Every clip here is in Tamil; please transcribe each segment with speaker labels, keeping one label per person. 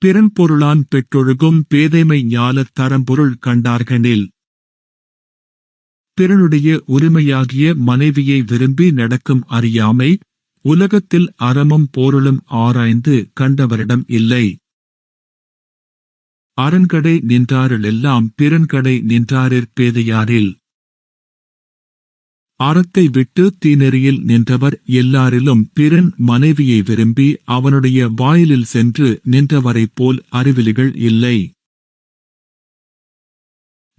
Speaker 1: பிறன்பொருளான் பெற்றொழுகும் பேதைமை ஞாலத் தரம்பொருள் கண்டார்கனில். பிறனுடைய உரிமையாகிய மனைவியை விரும்பி நடக்கும் அறியாமை உலகத்தில் அறமும் பொருளும் ஆராய்ந்து கண்டவரிடம் இல்லை. அரண்கடை நின்றாரெல்லாம் பிறன்கடை நின்றாரிற் பேதையாரில். அறத்தை விட்டு தீநெறியில் நின்றவர் எல்லாரிலும் பிறன் மனைவியை விரும்பி அவனுடைய வாயிலில் சென்று நின்றவரைப் போல் அறிவிலிகள் இல்லை.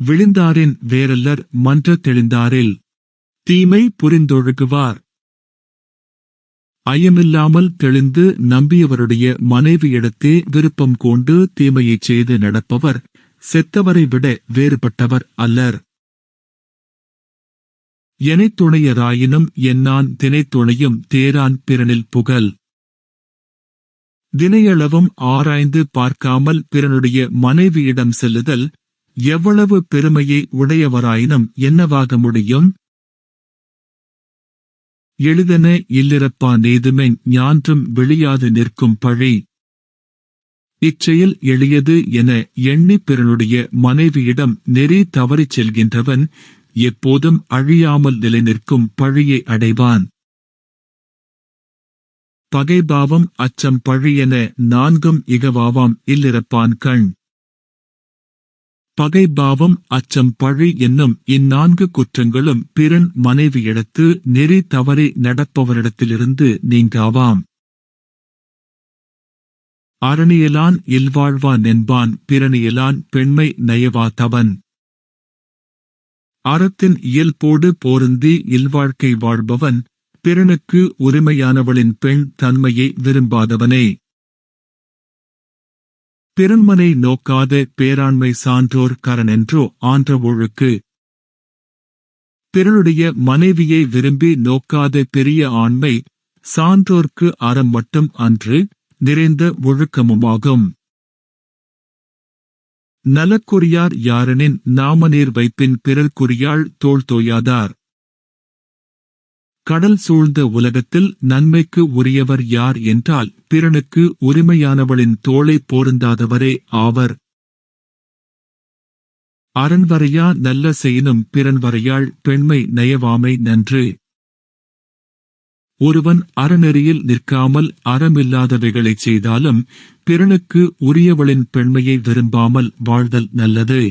Speaker 1: விழுந்தாரின் வேறல்லர் மன்ற தெளிந்தாரில். தீமை புரிந்தொழுகுவார். ஐயமில்லாமல் தெளிந்து நம்பியவருடைய மனைவியிடத்தே விருப்பம் கொண்டு தீமையைச் செய்து நடப்பவர் செத்தவரை விட வேறுபட்டவர் அல்லர். எனைத்துணையராயினும் என்னான் தினைத்துணையும் தேரான் பிறனில் புகழ். தினையளவும் ஆராய்ந்து பார்க்காமல் பிறனுடைய மனைவியிடம் செல்லுதல் எவ்வளவு பெருமையை உடையவராயினும் என்னவாக முடியும்? எளிதென இல்லிரப்பா நேதுமென் ஞான்றும் வெளியாது நிற்கும் பழி. இச்செயல் எளியது என எண்ணி பிறனுடைய மனைவியிடம் நெறி தவறிச் செல்கின்றவன் எப்போதும் அழியாமல் நிலைநிற்கும் பழியை அடைவான். பகைபாவம் அச்சம் பழியென நான்கும் இகவாவாம் இல்லிரப்பான் கண். பகைபாவம் அச்சம் பழி என்னும் இந்நான்கு குற்றங்களும் பிறன் மனைவியிடத்து நெறி தவறி நடப்பவரிடத்திலிருந்து நீங்காவாம். அரணியலான் இல்வாழ்வான் என்பான் பிறனியலான் பெண்மை நயவா தவன். அறத்தின் இயல்போடு போருந்தி இல்வாழ்க்கை வாழ்பவன் பிறனுக்கு உரிமையானவளின் பெண் தன்மையை விரும்பாதவனே. பிறன்மனை நோக்காத பேராண்மை சான்றோர் கரனென்றோ ஆன்ற ஒழுக்கு. பிறனுடைய மனைவியை விரும்பி நோக்காத பெரிய ஆண்மை சான்றோர்க்கு அறம் மட்டும் அன்று நிறைந்த ஒழுக்கமுமாகும். நலக்குரியார் யாரெனின் நாமநீர் வைப்பின் பிறர்க்குரியாள் தோள் தோயாதார். கடல் சூழ்ந்த உலகத்தில் நன்மைக்கு உரியவர் யார் என்றால் பிறனுக்கு உரிமையானவளின் தோளை போருந்தாதவரே ஆவர். அரண்வரையா நல்ல செய்யினும் பிறன்வரையாள் பெண்மை நயவாமை நன்று. ஒருவன் அறநெறியில் நிற்காமல் அறமில்லாதவைகளைச் செய்தாலும் பிறனுக்கு உரியவளின் பெண்மையை விரும்பாமல் வாழ்தல் நல்லது.